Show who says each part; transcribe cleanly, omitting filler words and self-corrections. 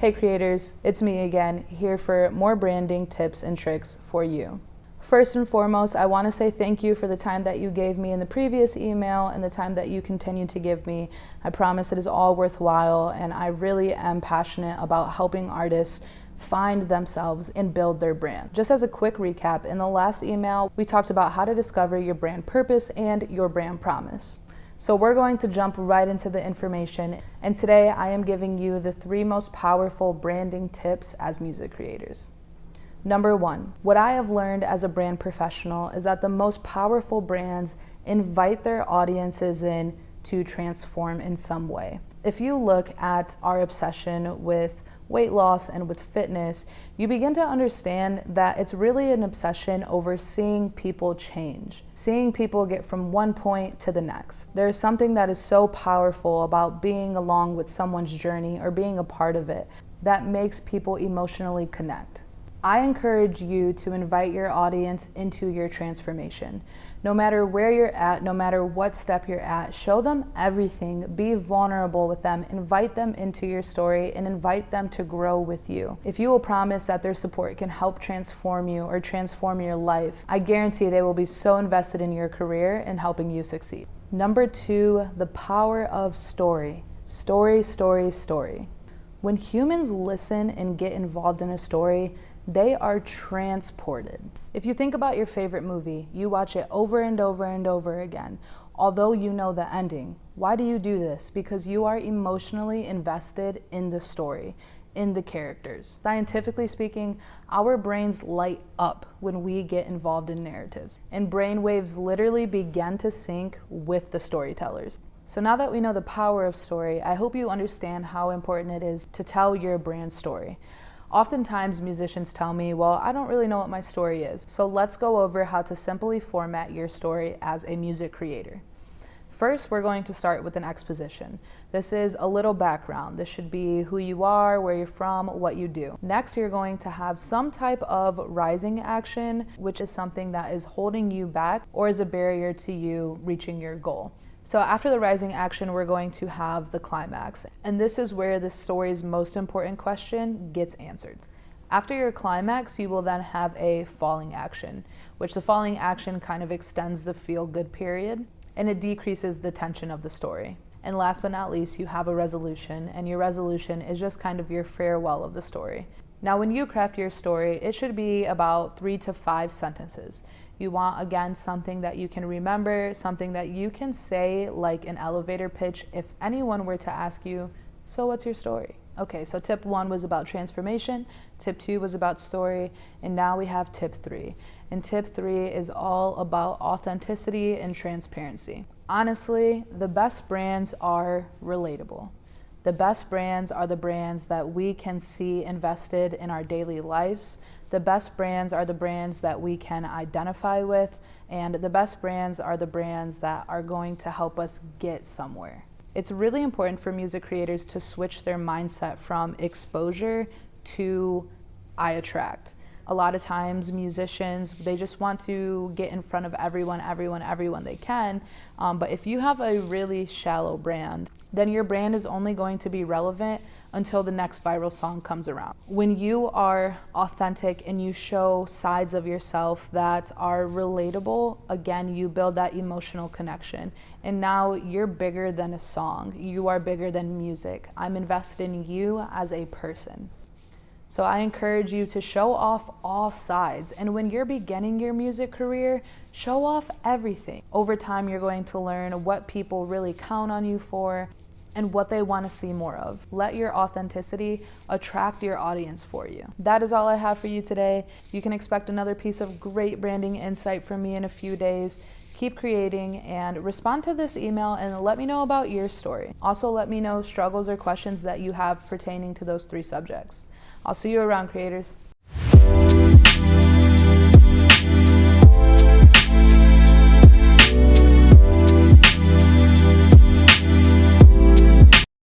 Speaker 1: Hey creators, it's me again, here for more branding tips and tricks for you. First and foremost, I want to say thank you for the time that you gave me in the previous email and the time that you continue to give me. I promise it is all worthwhile, and I really am passionate about helping artists find themselves and build their brand. Just as a quick recap, in the last email, we talked about how to discover your brand purpose and your brand promise. So we're going to jump right into the information, and today I am giving you the 3 most powerful branding tips as music creators. Number 1, what I have learned as a brand professional is that the most powerful brands invite their audiences in to transform in some way. If you look at our obsession with weight loss and with fitness, you begin to understand that it's really an obsession over seeing people change, seeing people get from one point to the next. There is something that is so powerful about being along with someone's journey or being a part of it that makes people emotionally connect. I encourage you to invite your audience into your transformation. No matter where you're at, no matter what step you're at, show them everything, be vulnerable with them, invite them into your story, and invite them to grow with you. If you will promise that their support can help transform you or transform your life, I guarantee they will be so invested in your career and helping you succeed. Number 2, the power of story. Story, story, story. When humans listen and get involved in a story, they are transported. If you think about your favorite movie, you watch it over and over and over again, although you know the ending. Why do you do this? Because you are emotionally invested in the story, in the characters. Scientifically speaking, our brains light up when we get involved in narratives, and brain waves literally begin to sync with the storytellers. So now that we know the power of story, I hope you understand how important it is to tell your brand story. Oftentimes musicians tell me, well, I don't really know what my story is. So let's go over how to simply format your story as a music creator. First, we're going to start with an exposition. This is a little background. This should be who you are, where you're from, what you do. Next, you're going to have some type of rising action, which is something that is holding you back or is a barrier to you reaching your goal. So after the rising action, we're going to have the climax. And this is where the story's most important question gets answered. After your climax, you will then have a falling action, which the falling action kind of extends the feel-good period, and it decreases the tension of the story. And last but not least, you have a resolution, and your resolution is just kind of your farewell of the story. Now, when you craft your story, it should be about 3 to 5 sentences. You want, again, something that you can remember, something that you can say like an elevator pitch if anyone were to ask you, so what's your story? Okay, so tip 1 was about transformation, tip 2 was about story, and now we have tip 3. And tip 3 is all about authenticity and transparency. Honestly, the best brands are relatable. The best brands are the brands that we can see invested in our daily lives. The best brands are the brands that we can identify with, and the best brands are the brands that are going to help us get somewhere. It's really important for music creators to switch their mindset from exposure to I attract. A lot of times musicians, they just want to get in front of everyone they can. But if you have a really shallow brand, then your brand is only going to be relevant until the next viral song comes around. When you are authentic and you show sides of yourself that are relatable, again, you build that emotional connection. And now you're bigger than a song. You are bigger than music. I'm invested in you as a person. So I encourage you to show off all sides. And when you're beginning your music career, show off everything. Over time, you're going to learn what people really count on you for and what they want to see more of. Let your authenticity attract your audience for you. That is all I have for you today. You can expect another piece of great branding insight from me in a few days. Keep creating and respond to this email and let me know about your story. Also, let me know struggles or questions that you have pertaining to those 3 subjects. I'll see you around, creators.